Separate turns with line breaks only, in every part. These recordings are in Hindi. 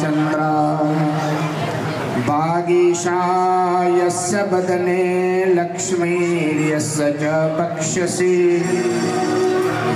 चंद्र वागीशायस्य वदने लक्ष्मीर्यस्य च वक्षसि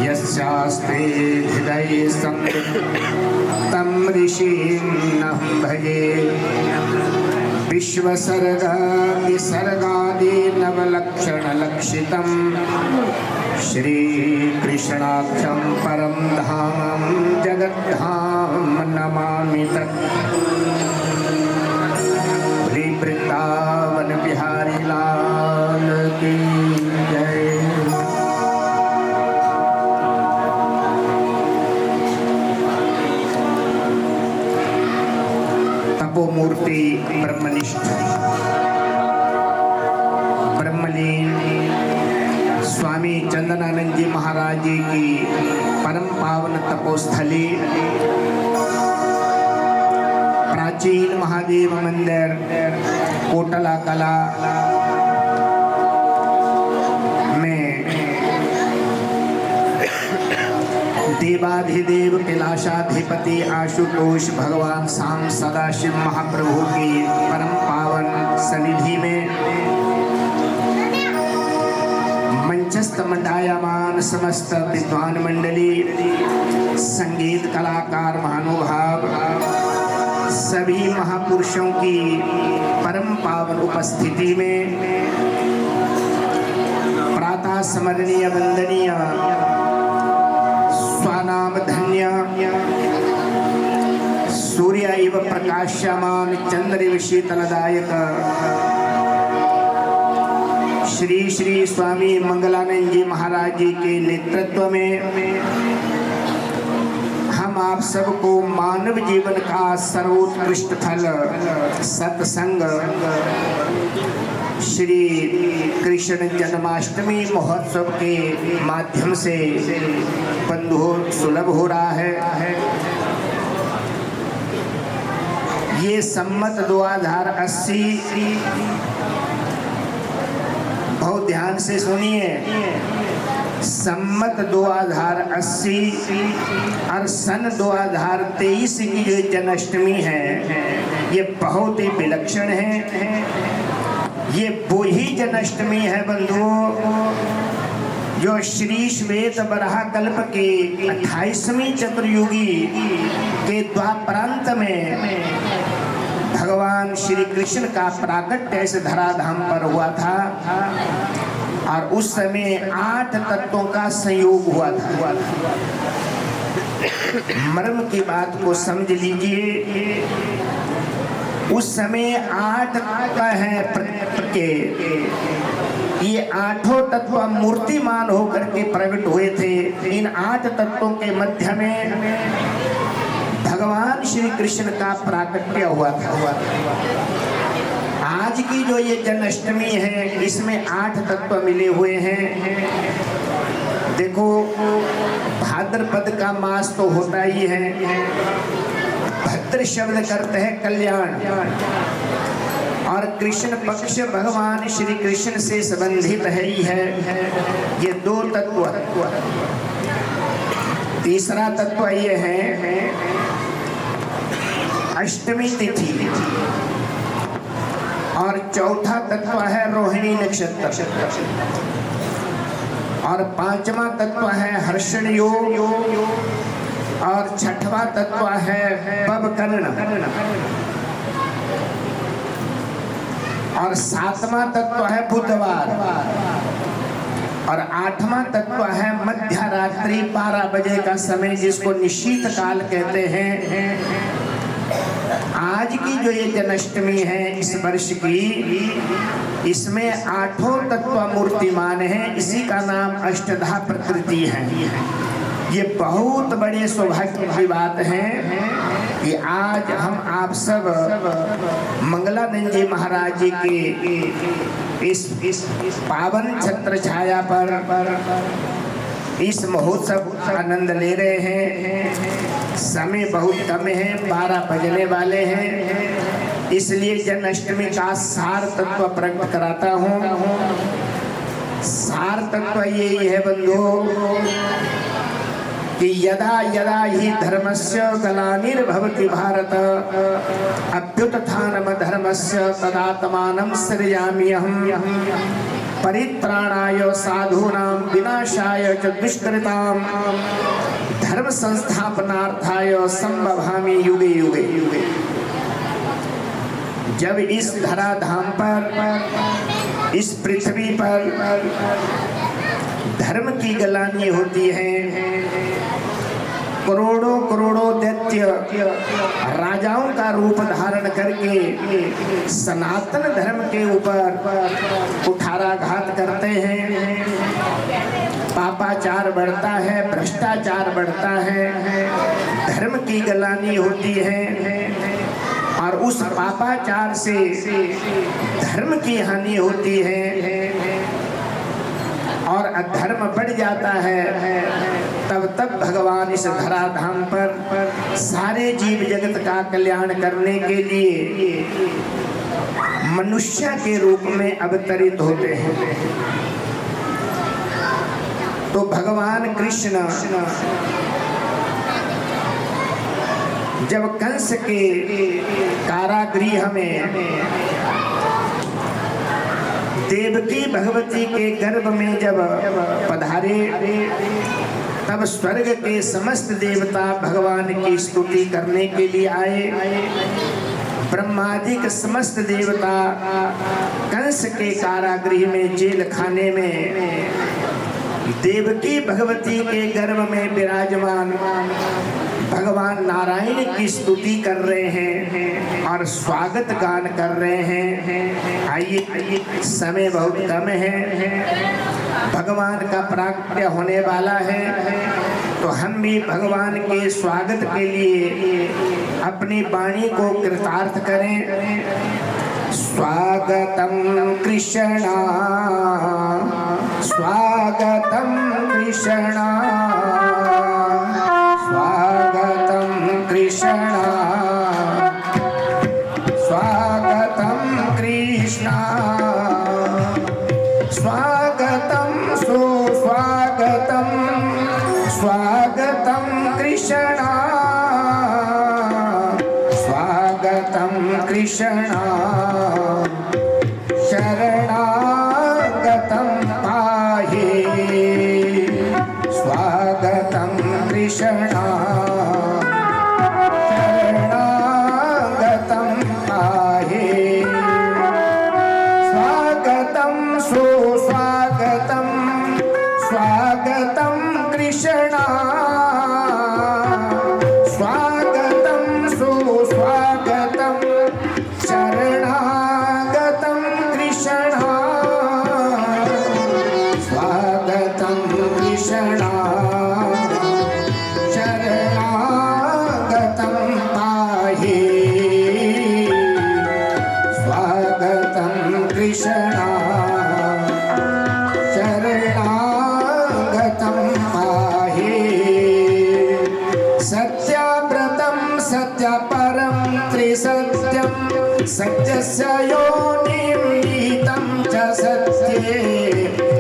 यस्यास्ते हृदये तं ऋषिमहं भजे। विश्वसर्ग विसर्गादि नवलक्षणलक्षितं श्रीकृष्णाख्यं परं धाम जगद्धाम नमामि तत्। वृंदावन बिहारी लाल की जय। तपोमूर्ति ब्रह्मनिष्ठ ब्रह्मलीन स्वामी चंदनानंद जी महाराज जी की परम पावन तपोस्थली प्राचीन महादेव मंदिर कोटला कला में देवाधिदेव कैलाशाधिपति आशुतोष भगवान शाम सदाशिव महाप्रभु की परम पावन सन्निधि में मंचस्थ मंडायमान समस्त विद्वान मंडली, संगीत कलाकार महानुभाव, सभी महापुरुषों की परम पावन उपस्थिति में प्रातः स्मरणीय वंदनीय स्वानाम धन्य सूर्य इव प्रकाश्यमान चंद्र शीतलदायक श्री श्री स्वामी मंगलानंद जी महाराज जी के नेतृत्व में हम आप सबको मानव जीवन का सर्वोत्कृष्ट फल सत्संग श्री कृष्ण जन्माष्टमी महोत्सव के माध्यम से बंधुओं सुलभ हो रहा है। ये सम्मत 2080 बहुत ध्यान से सुनिए, सम्मत 2080 और सन 2023 की जो जन्माष्टमी है ये बहुत ही विलक्षण है। ये वो ही जन्माष्टमी है बंधुओं जो श्री श्वेत बराह कल्प के 28वीं चतुर्युगी के द्वापरांत में भगवान श्री कृष्ण का प्राकट्य इस धराधाम पर हुआ था और उस समय 8 तत्वों का संयोग हुआ था। मर्म की बात को समझ लीजिए, उस समय 8 तत्व है के ये 8 तत्व मूर्तिमान होकर के प्रकट हुए थे। इन 8 तत्वों के मध्य में भगवान श्री कृष्ण का प्राकट्य हुआ था। आज की जो ये जन्माष्टमी है इसमें 8 तत्व मिले हुए हैं। देखो भाद्रपद का मास तो होता ही है, भद्र शब्द करते हैं कल्याण, और कृष्ण पक्ष भगवान श्री कृष्ण से संबंधित है ही है। ये 2 तत्व। तीसरा तत्व ये है अष्टमी तिथि, और चौथा तत्व है रोहिणी नक्षत्र, और 5वां तत्व है हर्षण योग, और 6वां तत्व है पवकर्ण, और 7वां तत्व है बुधवार, और 8वां तत्व है मध्य रात्रि 12 बजे का समय जिसको निशीत काल कहते हैं। आज की जो ये जन्माष्टमी है इस वर्ष की, इसमें 8 तत्व मूर्तिमान है। इसी का नाम अष्टधा प्रकृति है। ये बहुत बड़े सौभाग्य की बात है कि आज हम आप सब मंगलानंद जी महाराज जी के इस पावन छत्र छाया पर इस महोत्सव का आनंद ले रहे हैं। समय बहुत कम है, 12 बजने वाले हैं, इसलिए जन्माष्टमी का सार तत्व प्रकट कराता हूँ। सार तत्व यही है बंधुओं कि यदा यदा हि धर्मस्य ग्लानिर्भवति भारत अभ्युत्थानं धर्मस्य तदात्मानं सृजामि अहम् परित्राणाय साधूनां विनाशाय च दुष्कृतां धर्म संस्थापनार्थाय संभवामि युगे युगे। जब इस धराधाम पर, इस पृथ्वी पर धर्म की गलानी होती है, करोड़ों करोड़ों दैत्य राजाओं का रूप धारण करके सनातन धर्म के ऊपर कुठाराघात करते हैं, पापाचार बढ़ता है, भ्रष्टाचार बढ़ता है, धर्म की गलानी होती है और उस पापाचार से धर्म की हानि होती है और अधर्म बढ़ जाता है, तब भगवान इस धराधाम पर सारे जीव जगत का कल्याण करने के लिए मनुष्य के रूप में अवतरित होते हैं। तो भगवान कृष्ण जब कंस के कारागृह में देवकी भगवती के गर्भ में जब पधारे, तब स्वर्ग के समस्त देवता भगवान की स्तुति करने के लिए आए। ब्रह्मादिक समस्त देवता कंस के कारागृह में, जेल खाने में देवकी भगवती के गर्भ में विराजमान भगवान नारायण की स्तुति कर रहे हैं और स्वागत गान कर रहे हैं। आइए, समय बहुत कम है, भगवान का प्राकट्य होने वाला है, तो हम भी भगवान के स्वागत के लिए अपनी वाणी को कृतार्थ करें। स्वागतम कृष्णा, स्वागतम कृष्णा, स्वागतम कृष्णा, स्वागतम कृष्णा, स्वागतम सुस्वागतम, स्वागतम कृष्णा, स्वागतम कृष्णा, शरणागतं पाहि, स्वागतं कृष्णा, शरणागतं पाहि, स्वागतं सुस्वागतं, स्वागतं कृष्णा, स्वागतं सुस्वागतं, शरणागतं कृष्णा, स्वागतं कृष्णा, शरणागतं पाहि, स्वागतं कृष्णा, शरणागतं पाहि। सत्याव्रतं सत्यपरं त्रिसत्यं, सत्यस्य योनिं निहितं च सत्ये,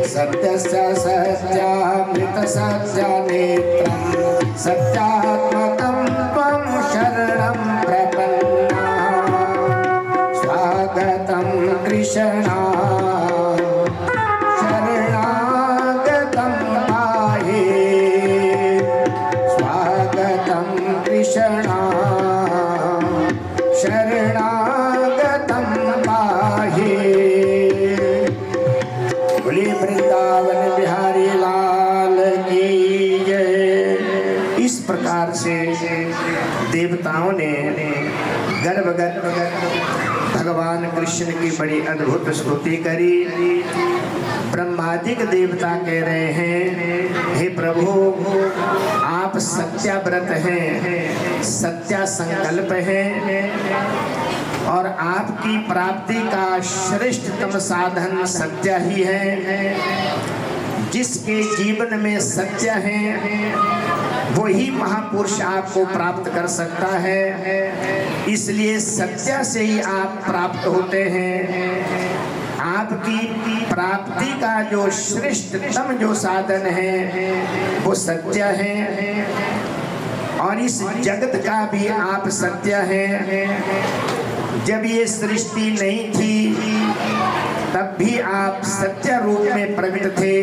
सत्यस्य सत्यामृतसत्यनेत्रं, सत्यात्मकं त्वं शरणं प्रपन्ना। स्वागतं कृष्णा, शरणागतं पाहि, स्वागतं कृष्णा, शरणागतं पाहि। बोलिए वृंदावन बिहारी लाल की जय। इस प्रकार से देवताओं ने गर्भगत भगवान कृष्ण की बड़ी अद्भुत स्तुति करी। ब्रह्मादिक देवता कह रहे हैं, हे प्रभु आप सत्याव्रत हैं, सत्या संकल्प हैं और आपकी प्राप्ति का श्रेष्ठतम साधन सत्य ही है। जिसके जीवन में सत्य है वही महापुरुष आपको प्राप्त कर सकता है, इसलिए सत्य से ही आप प्राप्त होते हैं। आपकी प्राप्ति का जो श्रेष्ठतम जो साधन है वो सत्य है, और इस जगत का भी आप सत्य है। जब ये सृष्टि नहीं थी तब भी आप सत्य रूप में प्रकट थे,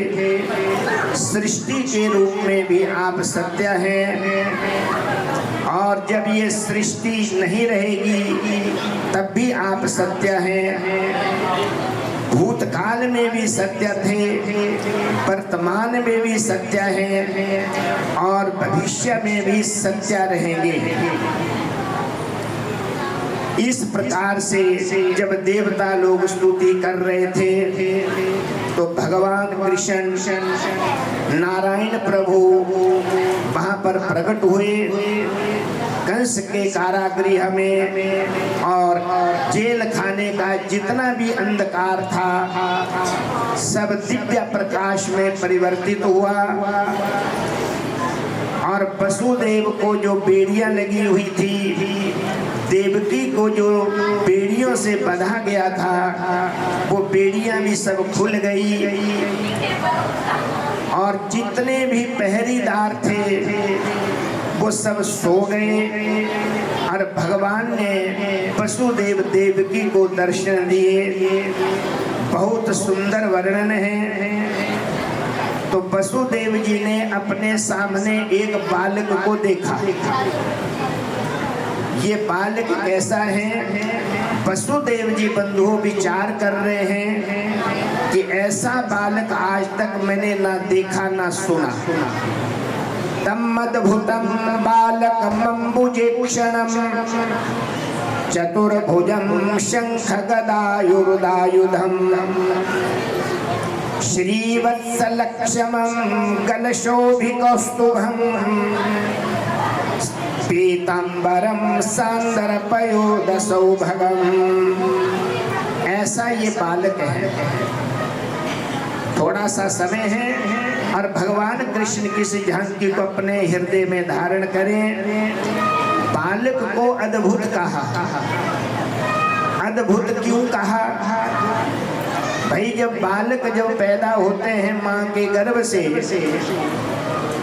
सृष्टि के रूप में भी आप सत्य हैं, और जब ये सृष्टि नहीं रहेगी तब भी आप सत्य हैं। भूतकाल में भी सत्य थे, वर्तमान में भी सत्य हैं, और भविष्य में भी सत्य रहेंगे। इस प्रकार से जब देवता लोग स्तुति कर रहे थे तो भगवान कृष्ण नारायण प्रभु वहां पर प्रकट हुए, कंस के कारागृह में, और जेल खाने का जितना भी अंधकार था सब दिव्य प्रकाश में परिवर्तित हुआ, और वसुदेव को जो बेड़ियां लगी हुई थी, देवकी को जो बेड़ियों से बंधा गया था, वो बेड़ियां भी सब खुल गई, और जितने भी पहरेदार थे वो सब सो गए, और भगवान ने वसुदेव देवकी को दर्शन दिए। बहुत सुंदर वर्णन है। तो वसुदेव जी ने अपने सामने एक बालक को देखा। ये बालक कैसा है? वसुदेव जी बंधुओं विचार कर रहे हैं कि ऐसा बालक आज तक मैंने ना देखा ना सुना। तमद्भुतं बालकमम्बुजेक्षणं चतुर्भुजं शंखगदायुर्दायुधं श्रीवत्सलक्ष्मं गलशोभिकौस्तुभं पीतांबरं सान्दर्पयोदसौभगम्। ऐसा ये बालक है। थोड़ा सा समय है और भगवान कृष्ण की झांकी को अपने हृदय में धारण करें। बालक को अद्भुत कहा। अद्भुत क्यों कहा? भाई जब बालक जब पैदा होते हैं माँ के गर्भ से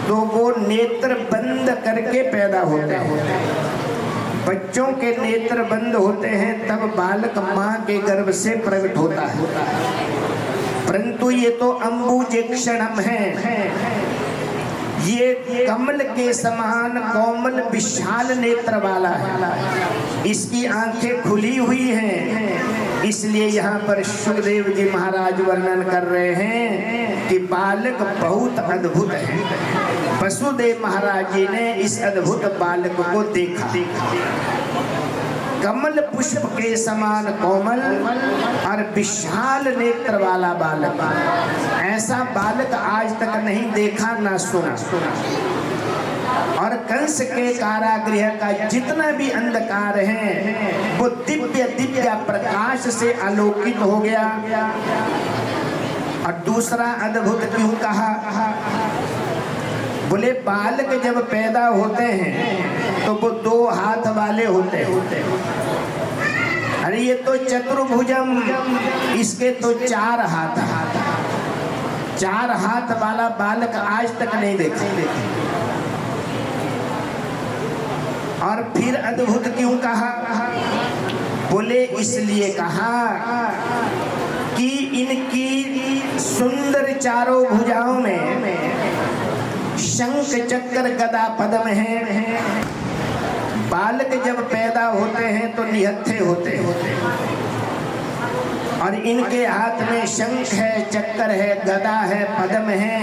तो वो नेत्र बंद करके पैदा होते हैं। बच्चों के नेत्र बंद होते हैं तब बालक माँ के गर्भ से प्रकट होता है। परंतु ये तो अम्बुजेक्षणम है। ये कमल के समान कोमल विशाल नेत्र वाला है। इसकी आंखें खुली हुई हैं। इसलिए यहाँ पर सुखदेव जी महाराज वर्णन कर रहे हैं कि बालक बहुत अद्भुत है। वसुदेव महाराज जी ने इस अद्भुत बालक को देखा। कमल पुष्प के समान कोमल और विशाल नेत्र वाला बालक। ऐसा बालक आज तक नहीं देखा ना सुना। और कंस के कारागृह का जितना भी अंधकार है वो दिव्य दिव्य प्रकाश से आलोकित हो गया। और दूसरा अद्भुत क्यों कहा? बोले बालक जब पैदा होते हैं तो वो 2 हाथ वाले होते हैं। अरे ये तो चतुर्भुजम, इसके तो 4 हाथ। 4 हाथ वाला बालक आज तक नहीं देखा। और फिर अद्भुत क्यों कहा? बोले इसलिए कहा कि इनकी सुंदर चारों भुजाओं में शंख चक्र गदा पद्म है। बालक जब पैदा होते हैं तो निहत्थे होते हैं और इनके हाथ में शंख है, चक्र है, गदा है, पद्म है।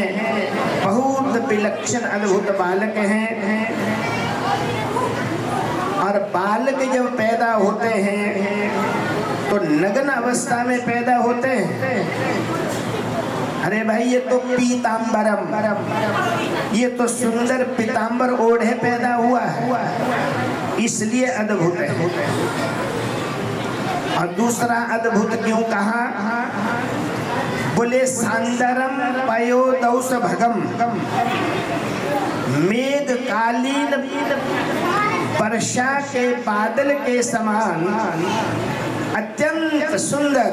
बहुत विलक्षण अद्भुत बालक हैं। और बालक जब पैदा होते हैं तो नग्न अवस्था में पैदा होते हैं। अरे भाई ये तो पीतांबरम, ये तो सुंदर पीतांबर ओढ़े पैदा हुआ है, इसलिए अद्भुत है। और दूसरा अद्भुत क्यों कहा? बोले सांदरम पयोदौस भगम, मेघकालीन वर्षा के बादल के समान अत्यंत सुंदर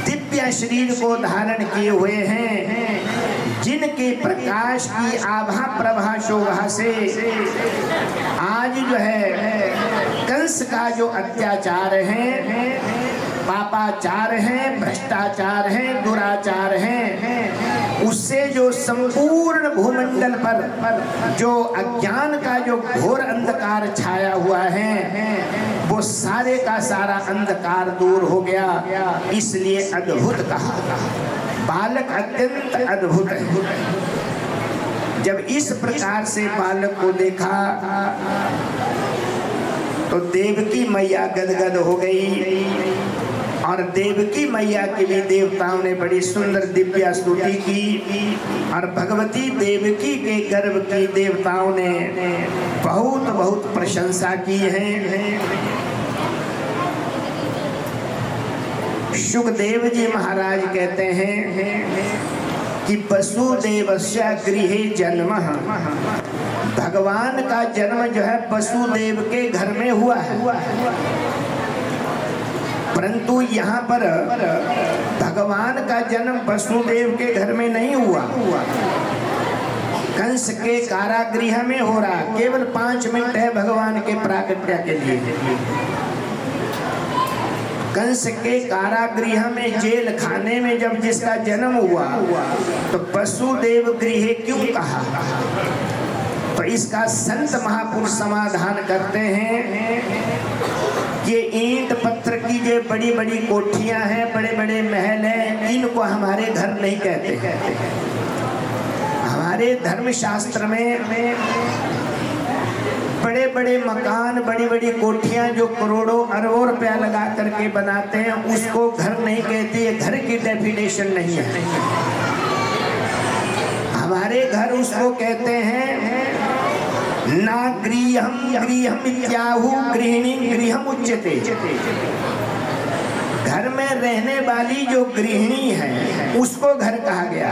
दिव्य शरीर को धारण किए हुए हैं, जिनके प्रकाश की आभा प्रभा शोभा से आज जो है कंस का जो अत्याचार है, पापाचार है, भ्रष्टाचार है, दुराचार है, उससे जो संपूर्ण भूमंडल पर जो अज्ञान का जो घोर अंधकार छाया हुआ है, वो सारे का सारा अंधकार दूर हो गया। इसलिए अद्भुत कहा, बालक अत्यंत अद्भुत है। जब इस प्रकार से बालक को देखा तो देवकी मैया गदगद हो गई, और देवकी मैया की भी देवताओं ने बड़ी सुंदर दिव्य स्तुति की, और भगवती देवकी के गर्भ की देवताओं ने बहुत बहुत प्रशंसा की है। सुखदेव जी महाराज कहते हैं कि वसुदेवस्य गृहे जन्मः, भगवान का जन्म जो है वसुदेव के घर में हुआ है, परंतु यहाँ पर भगवान का जन्म वसुदेव के घर में नहीं हुआ, कंस के कारागृह में हो रहा। केवल 5 मिनट है भगवान के प्राकट्य के लिए। कंस के कारागृह में, जेल खाने में जब जिसका जन्म हुआ तो वसुदेव गृह क्यों कहा? तो इसका संत महापुरुष समाधान करते हैं, ये ईंट पत्थर की जो बड़ी बड़ी कोठियां हैं, बड़े बड़े महल हैं, इनको हमारे घर नहीं कहते हैं। हमारे धर्मशास्त्र में बड़े बड़े मकान, बड़ी बड़ी कोठियां जो करोड़ों अरबों रुपया लगा करके बनाते हैं, उसको घर नहीं कहते। ये घर की डेफिनेशन नहीं है। हमारे घर उसको कहते हैं ना गृहम गृहम इत्याहु गृहिणी गृहम उच्यते। घर में रहने वाली जो गृहिणी है उसको घर कहा गया।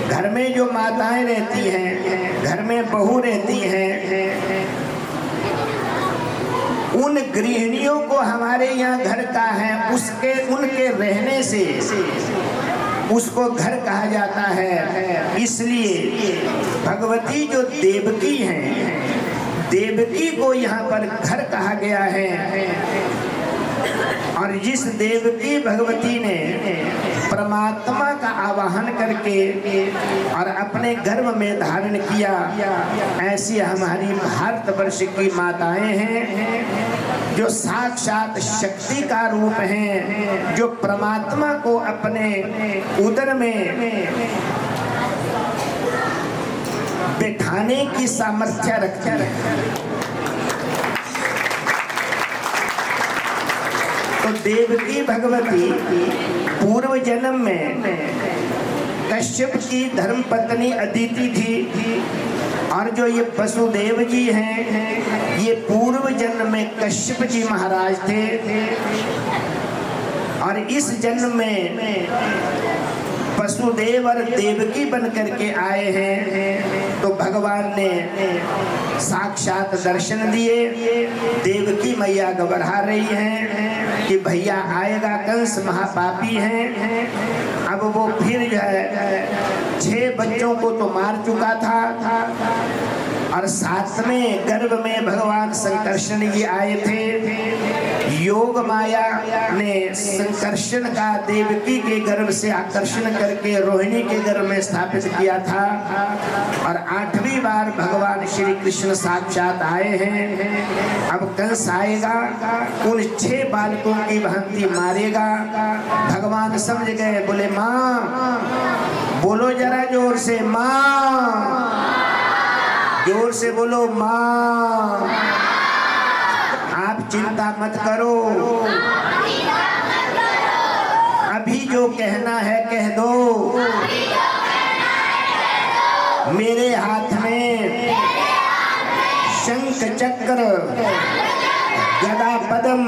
घर में जो माताएं रहती हैं, घर में बहू रहती हैं, उन गृहिणियों को हमारे यहाँ घर का है, उसके उनके रहने से उसको घर कहा जाता है। इसलिए भगवती जो देवकी हैं, देवकी को यहाँ पर घर कहा गया है। और जिस देवकी भगवती ने परमात्मा का आवाहन करके और अपने गर्भ में धारण किया, ऐसी हमारी भारतवर्ष की माताएं हैं जो साक्षात शक्ति का रूप हैं, जो परमात्मा को अपने उदर में बैठाने की सामर्थ्य रखती है। तो देवकी भगवती पूर्व जन्म में कश्यप की धर्म पत्नी अदिति थी, और जो ये वसुदेव जी हैं, ये पूर्व जन्म में कश्यप जी महाराज थे, और इस जन्म में वसुदेव और देवकी बन करके आए हैं। तो भगवान ने साक्षात दर्शन दिए। देवकी मैया घबरा रही हैं कि भैया आएगा, कंस महापापी हैं। अब वो फिर जो है 6 बच्चों को तो मार चुका था, और 7वें गर्भ में भगवान संकर्षण जी आए थे। योग माया ने संकर्षण का देवकी के गर्भ से आकर्षण करके रोहिणी के गर्भ में स्थापित किया था, और 8वीं बार भगवान श्री कृष्ण साक्षात आए हैं। अब कंस आएगा, उन 6 बालकों की भांति मारेगा। भगवान समझ गए, बोले माँ, बोलो जरा जोर से, माँ, जोर से बोलो माँ। आप चिंता मत करो, अभी जो कहना है कह दो। मेरे हाथ में शंख चक्र गदा पद्म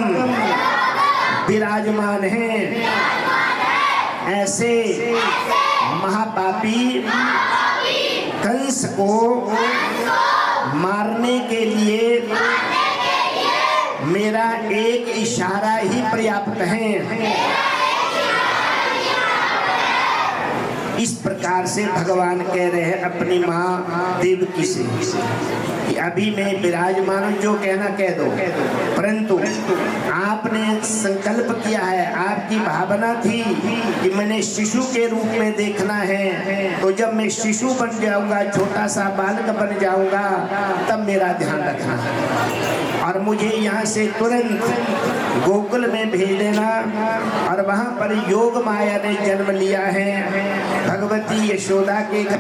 विराजमान है। ऐसे महापापी कंस को मारने के लिए मेरा एक इशारा ही पर्याप्त है। इस प्रकार से भगवान कह रहे हैं अपनी माँ देवकी से कि अभी मैं विराजमान हूं, जो कहना कह दो, परंतु आपने संकल्प किया है, आपकी भावना थी कि मैंने शिशु के रूप में देखना है, तो जब मैं शिशु बन जाऊंगा, छोटा सा बालक बन जाऊंगा, तब मेरा ध्यान रखना और मुझे यहाँ से तुरंत गोकुल में भेज देना। और वहाँ पर योग माया ने जन्म लिया है, भगवती यशोदा के घर